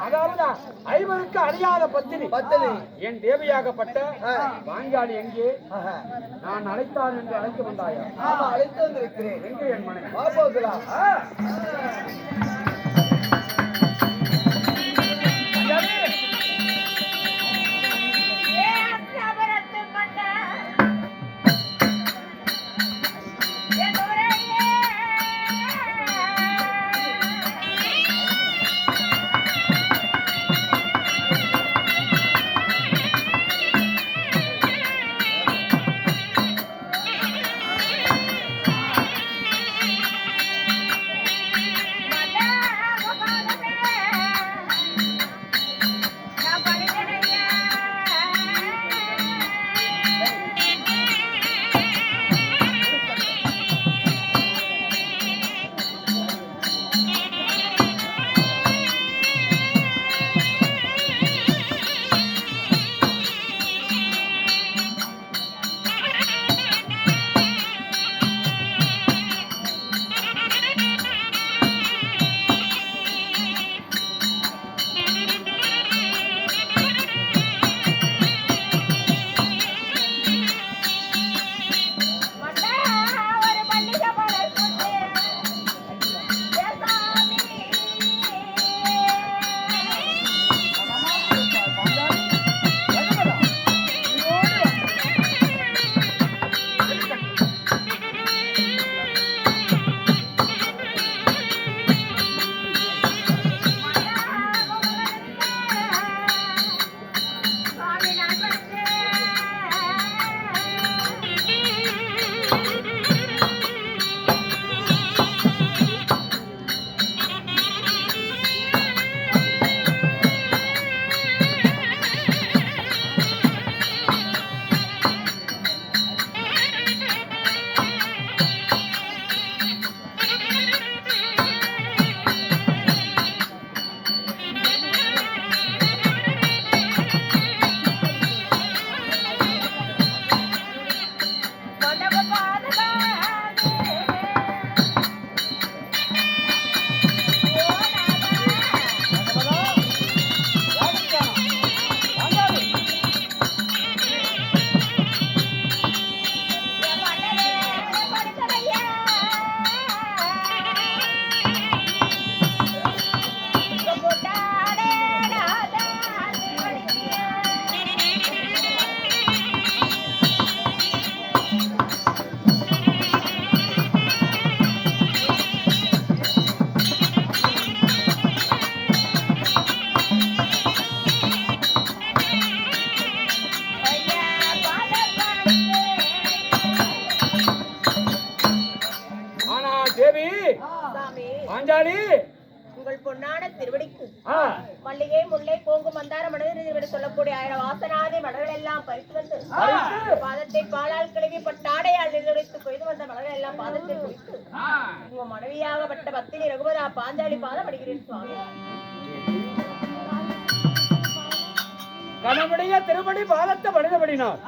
அதாவது ஐவருக்கு அழியாத பத்தினி என் தேவியாகப்பட்ட பாஞ்சாலி எங்கே? நான் அழைத்தார் என்று அழைத்து வந்தாயா? அழைத்து வந்திருக்கிறேன். எங்கே என் மனைவி? பாஞ்சாலி உங்கள் பொன்னான திருவடிக்கு மல்லிகை முல்லை கோங்கு மந்தார மனிதர் சொல்லக்கூடிய 1000 வாசனாதி மலர்கள் எல்லாம் பறித்து வந்து பாதத்தை பாலால் கழுவி பட்டாடையால் நிர்வகித்து கொய்து வந்த மலர்கள் எல்லாம் பாதத்தை குடித்து உங்க மனைவியாகப்பட்ட பத்தினி ரகுபதா பாஞ்சாலி பாதம் அடிக்கிறேன் சுவாமி. கணமுடைய திருமணி பாதத்தை மனிதபடினார்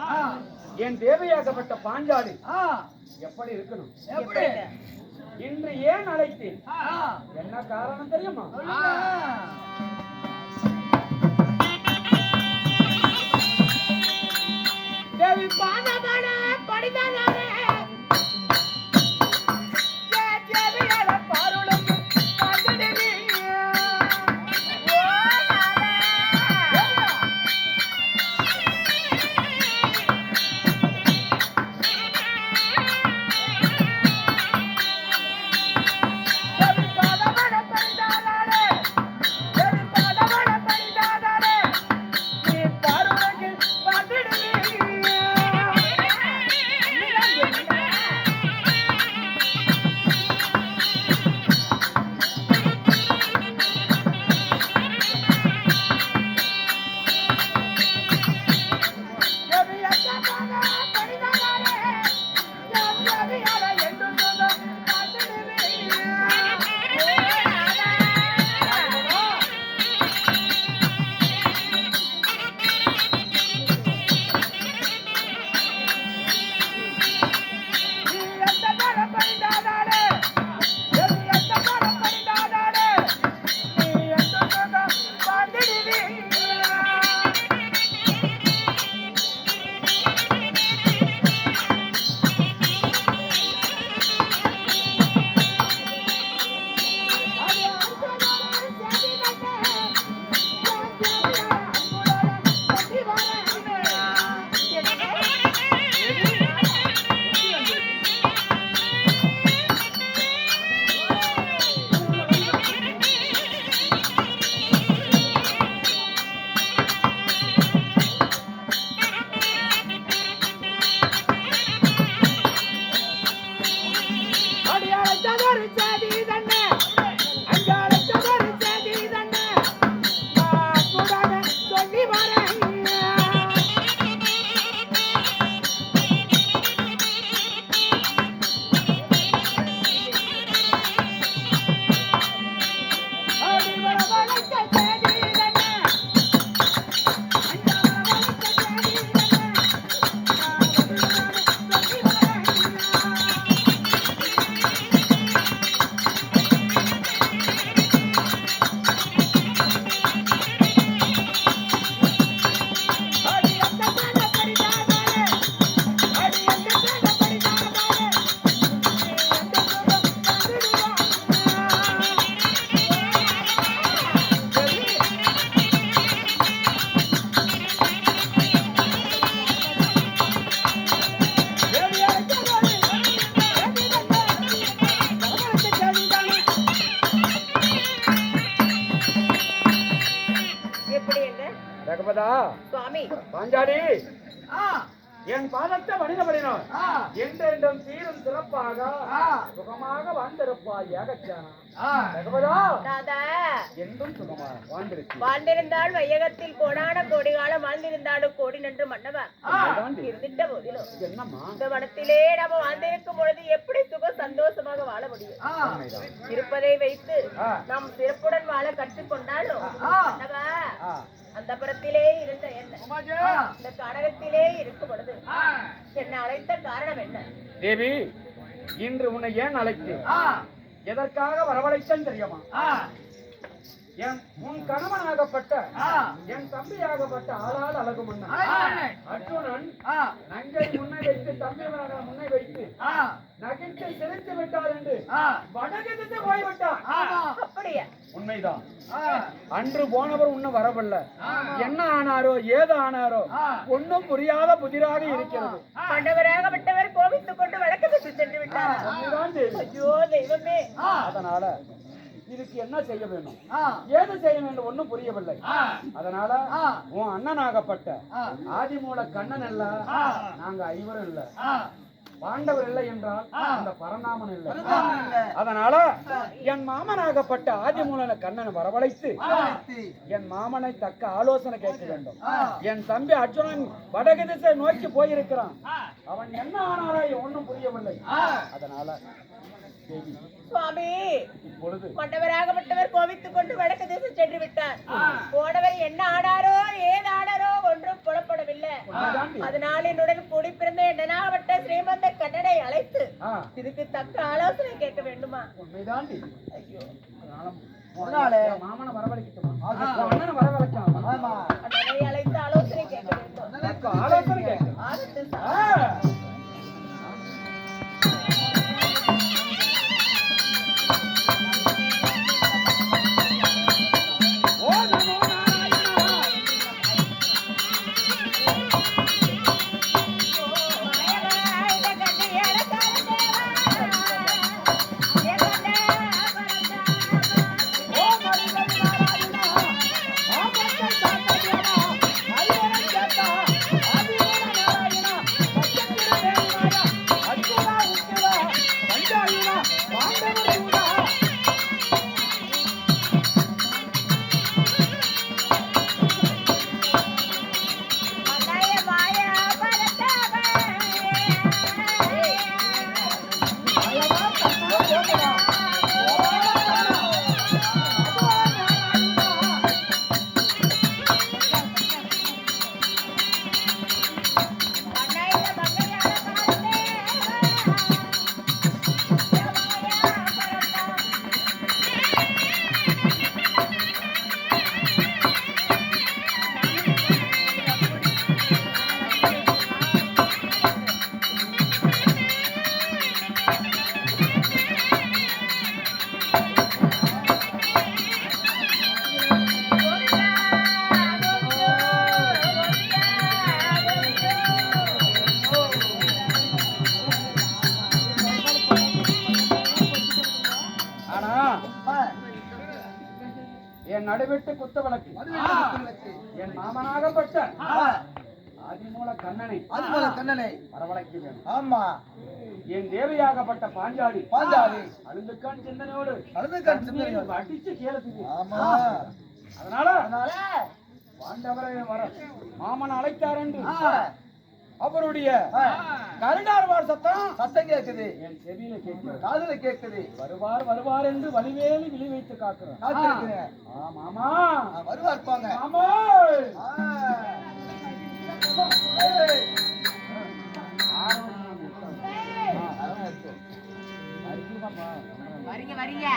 என் தேவையாகப்பட்ட பாஞ்சாலி எப்படி இருக்கணும்? இன்று ஏன் அழைத்தேன்? என்ன காரணம் தெரியுமா? தேவி பாதமான படிதானே ரகுபதா சுவாமி பாஞ்சாலி என் பாதத்தை வணிகப்படினார் என்றென்றும் சீரும் சிறப்பாக சுகமாக வாழ்ந்திருப்பாய் ஏகச்சானா ரகுபதா ராதா என்றும் சுகமாக வாழ்ந்திருக்கு வாழ்ந்திருந்தால் வையகத்தில் கோடான கோடி காலம் வாழ்ந்திருந்தாலும் கோடி நன்று மன்னவா இருந்திட்ட போதிலும் என்னம்மா இந்த வனத்திலே நாம வாழ்ந்திருக்கும் பொழுது எப்படி சுக சந்தோஷமாக வாழ முடியும் இருப்பதை வைத்து நாம் சிறப்புடன் வாழ கற்றுக்கொண்டாலும் மன்னவா அந்த புறத்திலே இருந்த என்ன இந்த கடகத்திலே இருக்கும் பொழுது என்னை அழைத்த காரணம் என்ன தேவி இன்று உன்னை ஏன் அழைத்து எதற்காக வரவழைத்தேன் தெரியுமா உன் கணவனாகப்பட்ட என் தம்பியாகப்பட்ட ஆளால் அழகு மன்னன் அர்ஜுனன் நங்கை முன்னை வைத்து தம்பி முன்னை வைத்து நகைத்து சிரித்து விட்டார் என்று வடகிட்டு போய்விட்டார் அப்படியா உண்மைதான் அன்று போனவர் இன்னும் வரவில்லை என்ன ஆனாரோ ஏது ஆனாரோ ஒன்னும் புரியாத புதிராக இருக்கிறது மண்டவராகப்பட்டவர் கோபித்துக் கொண்டு வழக்கத்துக்கு சென்று விட்டார் ஐயோ தெய்வமே அதனால இதுக்கு என்ன செய்ய வேண்டும் ஏது செய்ய வேண்டும் ஒன்னும் புரியவில்லை அதனால உன் அண்ணனாகப்பட்ட ஆதிமூல கண்ணன் இல்ல நாங்க ஐவரும் இல்ல பாண்டவர் இல்லை என்றால் அந்த பரநாமன் இல்லை அதனால என் மாமனாகப்பட்ட ஆதிமூலன கண்ணனை வரவழைத்து என் மாமனை தக்க ஆலோசனை கேட்க வேண்டும் என் தம்பி அர்ஜுனன் வடக்கு திசை நோக்கி போயிருக்கிறான் அவன் என்ன ஆனாரோ ஒன்னும் புரியவில்லை அதனால சுவாமி இப்பொழுது மண்டவராகப்பட்டவர் கோபித்துக் கொண்டு வடக்கு திசை சென்று விட்டார் போனவர் என்ன ஆனாரோ ஏது ஆனாரோ ஒன்றும் புலப்படவில்லை அதனால் என்னுடன் கூடி பிறந்த என்னனாகப்பட்ட ஸ்ரீமந்த கண்ணனை அழைத்து இதுக்கு தக்க ஆலோசனை கேட்க வேண்டுமா உண்மைதான் ஐயோ மாமனை வரவழைக்கட்டுமா அண்ணனை வரவழைக்கலாம் அண்ணனை அழைத்து ஆலோசனை கேட்க வேண்டும் ஆலோசனை கேட்க என் நடுவிட்டு குத்த வழக்கு என் மாமனாகப்பட்ட ஆதிமூல கண்ணனை வரவழைக்க வேண்டும் ஆமா என் தேவியாகப்பட்ட பாஞ்சாலி அழுந்துக்கான் சிந்தனையோடு அடிச்சு கேளுக்கு அதனால பாண்டவரை வர மாமன் அழைத்தார் என்று அவருடைய கருடாழ்வார் சத்தம் கேக்குது, என் செவியில கேட்கிறது, காதுல கேக்குது. வருவார் வருவார் என்று வலிவேலி விழி வைத்து காக்கிறேன். காத்திருக்கிறேன். மாமா வருவார் போங்க. மாமா ஏய். வரீங்க வரீங்க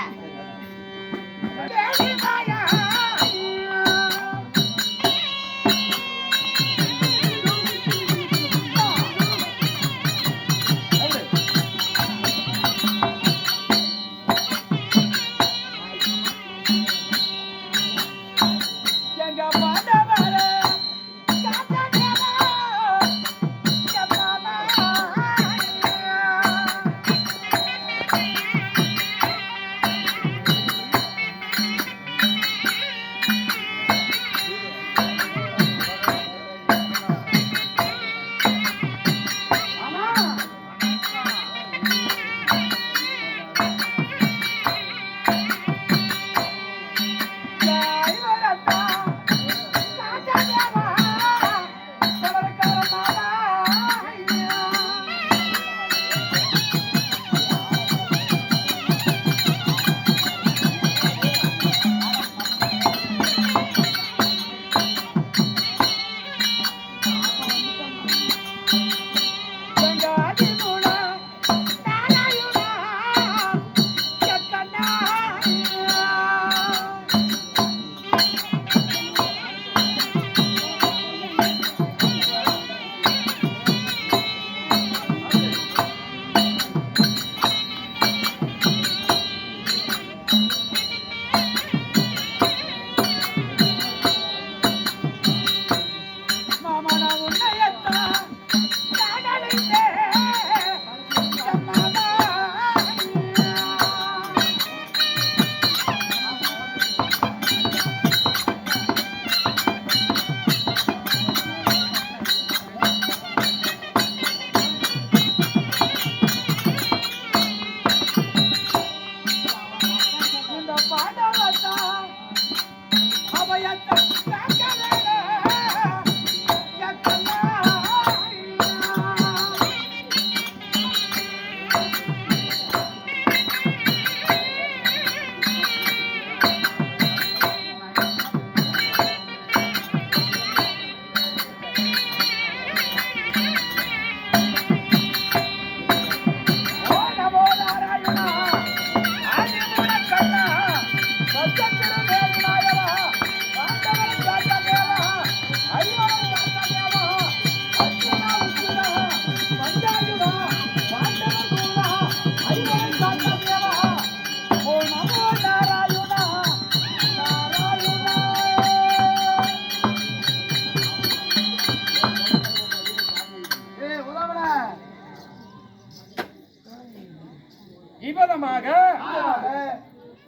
இவ்விதமாக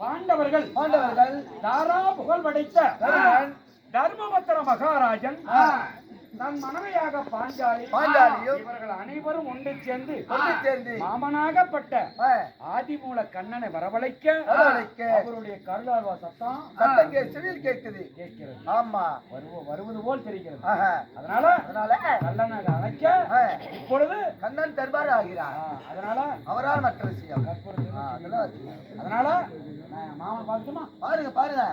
பாண்டவர்கள் தாரா புகழ் படைத்த தர்மபத்திர மகாராஜன் தன் மனைவியாக பாஞ்சாலியும் இவர்கள் அனைவரும் ஒன்று சேர்ந்து மாமனாகப்பட்ட ஆதிமூல கண்ணனை வரவழைக்க அவருடைய கருடாழ்வா சத்தம் கேட்கிறது. ஆமா வருவது போல் தெரிகிறது. அதனால கண்ணனை அழைக்க இப்பொழுது கண்ணன் தர்பார் ஆகிறார். அதனால அவரால் மற்ற விஷயம். அதனால மாமன் பார்த்துமா பாருங்க பாருங்க